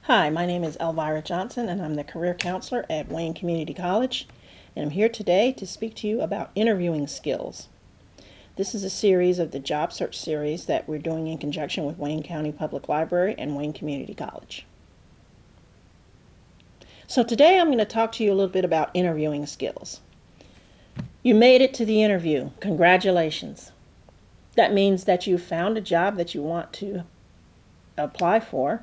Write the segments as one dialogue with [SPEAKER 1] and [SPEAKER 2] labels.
[SPEAKER 1] Hi, my name is Elvira Johnson, and I'm the career counselor at Wayne Community College. And I'm here today to speak to you about interviewing skills. This is a series of the job search series that we're doing in conjunction with Wayne County Public Library and Wayne Community College. So today I'm going to talk to you a little bit about interviewing skills. You made it to the interview. Congratulations. That means that you found a job that you want to apply for,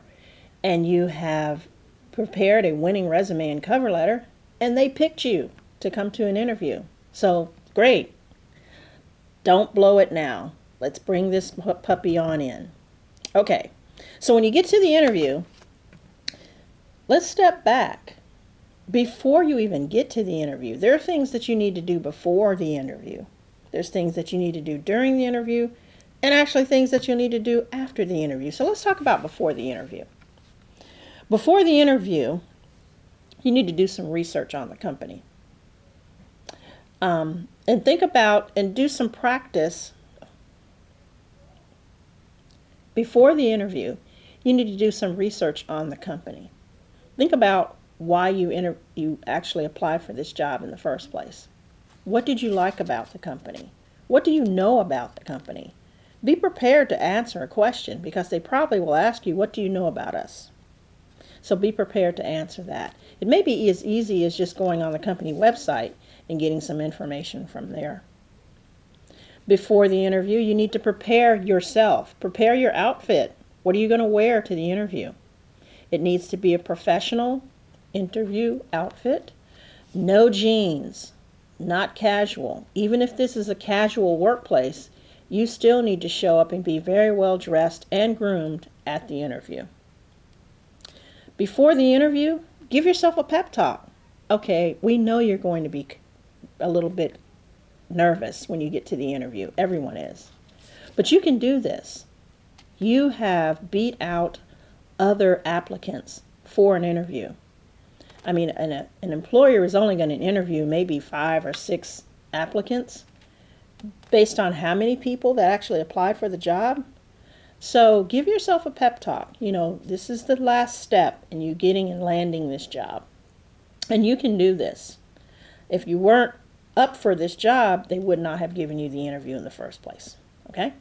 [SPEAKER 1] and you have prepared a winning resume and cover letter, and they picked you to come to an interview. So, great. Don't blow it now. Let's bring this puppy on in. Okay, so when you get to the interview, let's step back. Before you even get to the interview, there are things that you need to do before the interview. There's things that you need to do during the interview, and actually things that you'll need to do after the interview. So let's talk about before the interview. Before the interview, you need to do some research on the company. And think about and do some practice. Before the interview, you need to do some research on the company. Think about why you actually applied for this job in the first place. What did you like about the company? What do you know about the company? Be prepared to answer a question because they probably will ask you, what do you know about us? So be prepared to answer that. It may be as easy as just going on the company website and getting some information from there. Before the interview, you need to prepare yourself. Prepare your outfit. What are you going to wear to the interview? It needs to be a professional interview outfit. No jeans, not casual. Even if this is a casual workplace, you still need to show up and be very well dressed and groomed at the interview. Before the interview, give yourself a pep talk. Okay, we know you're going to be a little bit nervous when you get to the interview. Everyone is. But you can do this. You have beat out other applicants for an interview. I mean, an employer is only going to interview maybe 5 or 6 applicants based on how many people that actually applied for the job. So give yourself a pep talk. You know, this is the last step in you getting and landing this job. And you can do this. If you weren't up for this job, they would not have given you the interview in the first place. Okay?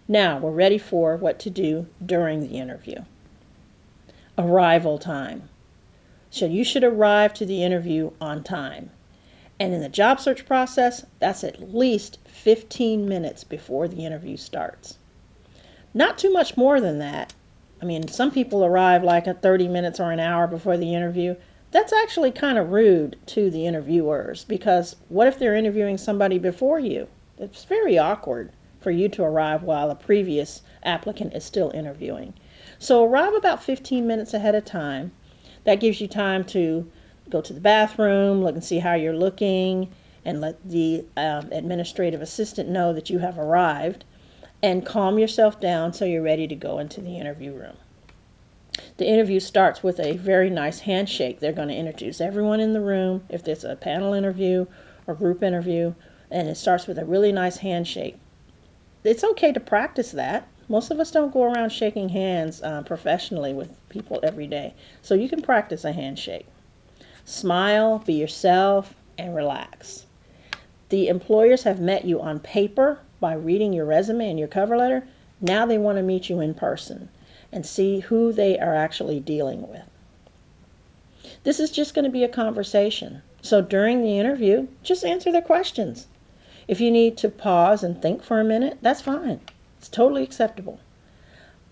[SPEAKER 1] Now, we're ready for what to do during the interview. Arrival time. So you should arrive to the interview on time. And in the job search process, that's at least 15 minutes before the interview starts. Not too much more than that. I mean, some people arrive like at 30 minutes or an hour before the interview. That's actually kind of rude to the interviewers because what if they're interviewing somebody before you? It's very awkward for you to arrive while a previous applicant is still interviewing. So arrive about 15 minutes ahead of time. That gives you time to go to the bathroom, look and see how you're looking, and let the administrative assistant know that you have arrived. And calm yourself down so you're ready to go into the interview room. The interview starts with a very nice handshake. They're going to introduce everyone in the room, if there's a panel interview or group interview, and it starts with a really nice handshake. It's okay to practice that. Most of us don't go around shaking hands professionally with people every day, so you can practice a handshake. Smile, be yourself, and relax. The employers have met you on paper by reading your resume and your cover letter. Now they want to meet you in person and see who they are actually dealing with. This is just going to be a conversation. So during the interview, just answer their questions. If you need to pause and think for a minute, that's fine. It's totally acceptable.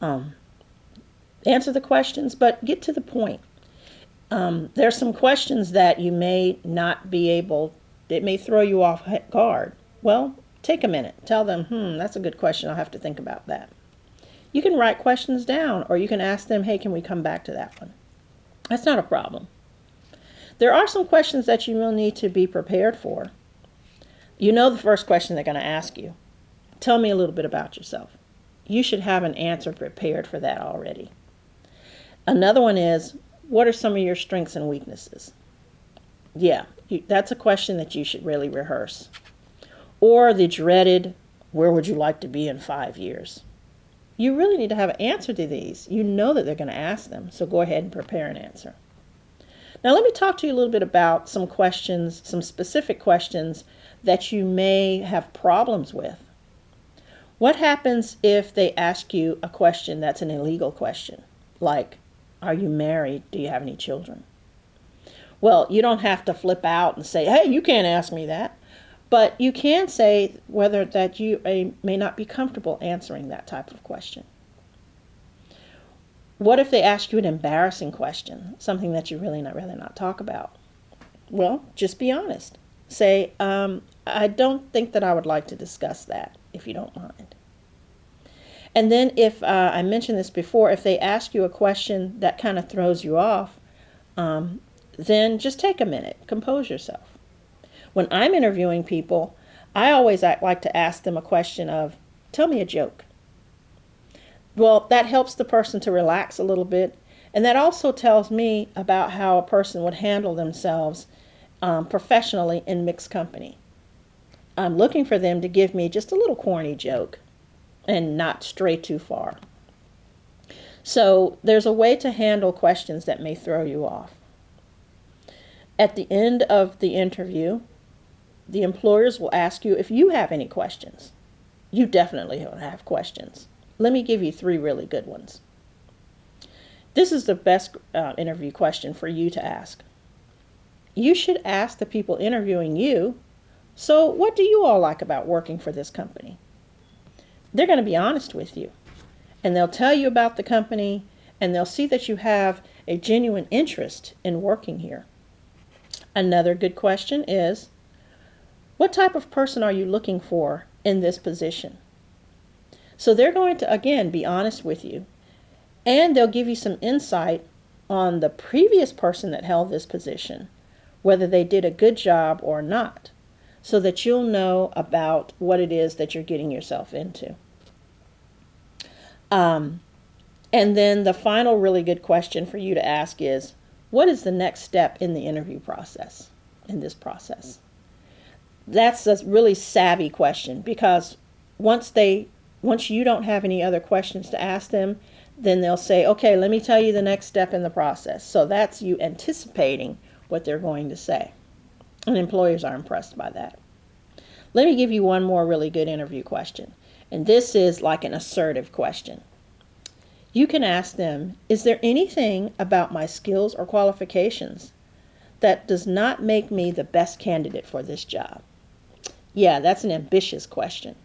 [SPEAKER 1] Answer the questions, but get to the point. There are some questions that you may not be able, it may throw you off guard. Well, take a minute. Tell them, that's a good question. I'll have to think about that. You can write questions down, or you can ask them, hey, can we come back to that one? That's not a problem. There are some questions that you will need to be prepared for. You know the first question they're going to ask you. Tell me a little bit about yourself. You should have an answer prepared for that already. Another one is, what are some of your strengths and weaknesses? Yeah, that's a question that you should really rehearse. Or the dreaded, where would you like to be in 5 years? you really need to have an answer to these. You know that they're going to ask them, so go ahead and prepare an answer. Now let me talk to you a little bit about some questions, some specific questions that you may have problems with. What happens if they ask you a question that's an illegal question? Like, are you married? Do you have any children? Well, you don't have to flip out and say, hey, you can't ask me that. But you can say whether that you may not be comfortable answering that type of question. What if they ask you an embarrassing question, something that you really rather not talk about? Well, just be honest. Say, I don't think that I would like to discuss that, if you don't mind. And then if, I mentioned this before, if they ask you a question that kind of throws you off, then just take a minute, compose yourself. When I'm interviewing people, I always like to ask them a question of, tell me a joke. Well, that helps the person to relax a little bit, and that also tells me about how a person would handle themselves professionally in mixed company. I'm looking for them to give me just a little corny joke and not stray too far. So there's a way to handle questions that may throw you off. At the end of the interview, the employers will ask you if you have any questions. You definitely will have questions. Let me give you 3 really good ones. This is the best interview question for you to ask. You should ask the people interviewing you, so what do you all like about working for this company? They're going to be honest with you, and they'll tell you about the company, and they'll see that you have a genuine interest in working here. Another good question is, what type of person are you looking for in this position? So they're going to, again, be honest with you, and they'll give you some insight on the previous person that held this position, whether they did a good job or not, so that you'll know about what it is that you're getting yourself into. And then the final really good question for you to ask is, what is the next step in the interview process, in this process? That's a really savvy question, because once you don't have any other questions to ask them, then they'll say, okay, let me tell you the next step in the process. So that's you anticipating what they're going to say. And employers are impressed by that. Let me give you one more really good interview question. And this is like an assertive question. You can ask them, is there anything about my skills or qualifications that does not make me the best candidate for this job? Yeah, that's an ambitious question,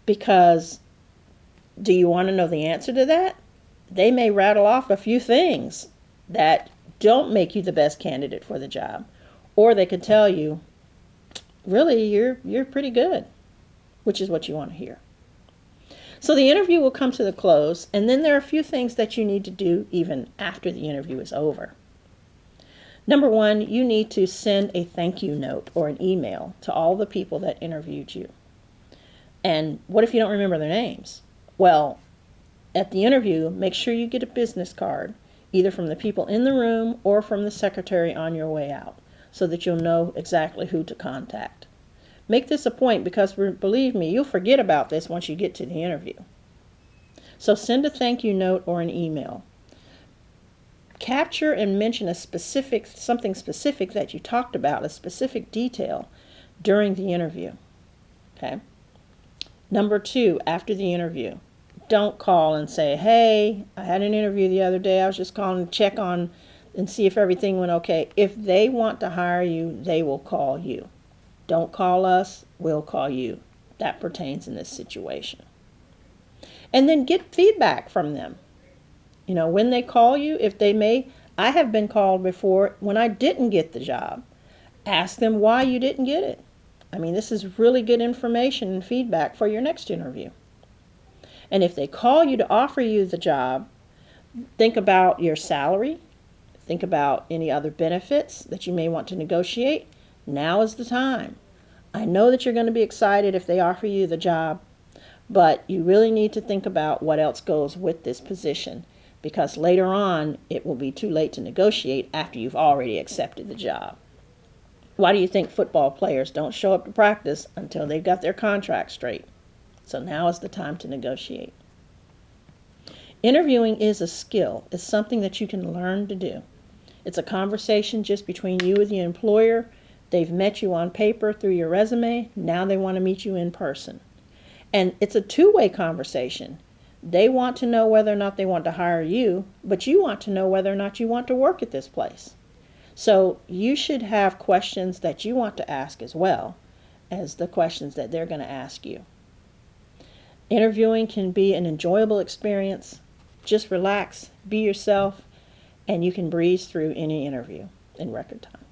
[SPEAKER 1] because do you want to know the answer to that? They may rattle off a few things that don't make you the best candidate for the job, or they could tell you, really, you're pretty good, which is what you want to hear. So the interview will come to the close, and then there are a few things that you need to do even after the interview is over. Number 1, you need to send a thank you note or an email to all the people that interviewed you. And what if you don't remember their names? Well, at the interview, make sure you get a business card, either from the people in the room or from the secretary on your way out, so that you'll know exactly who to contact. Make this a point, because believe me, you'll forget about this once you get to the interview. So send a thank you note or an email. Capture and mention something specific that you talked about, a specific detail during the interview. Okay. Number 2, after the interview, don't call and say, hey, I had an interview the other day. I was just calling to check on and see if everything went okay. If they want to hire you, they will call you. Don't call us, we'll call you. That pertains in this situation. And then get feedback from them. When they call you, I have been called before when I didn't get the job. Ask them why you didn't get it. This is really good information and feedback for your next interview. And if they call you to offer you the job, think about your salary. Think about any other benefits that you may want to negotiate. Now is the time. I know that you're going to be excited if they offer you the job, but you really need to think about what else goes with this position, because later on it will be too late to negotiate after you've already accepted the job. Why do you think football players don't show up to practice until they've got their contract straight? So now is the time to negotiate. Interviewing is a skill. It's something that you can learn to do. It's a conversation just between you and the employer. They've met you on paper through your resume. Now they want to meet you in person. And it's a two-way conversation. They want to know whether or not they want to hire you, but you want to know whether or not you want to work at this place. So you should have questions that you want to ask as well as the questions that they're going to ask you. Interviewing can be an enjoyable experience. Just relax, be yourself, and you can breeze through any interview in record time.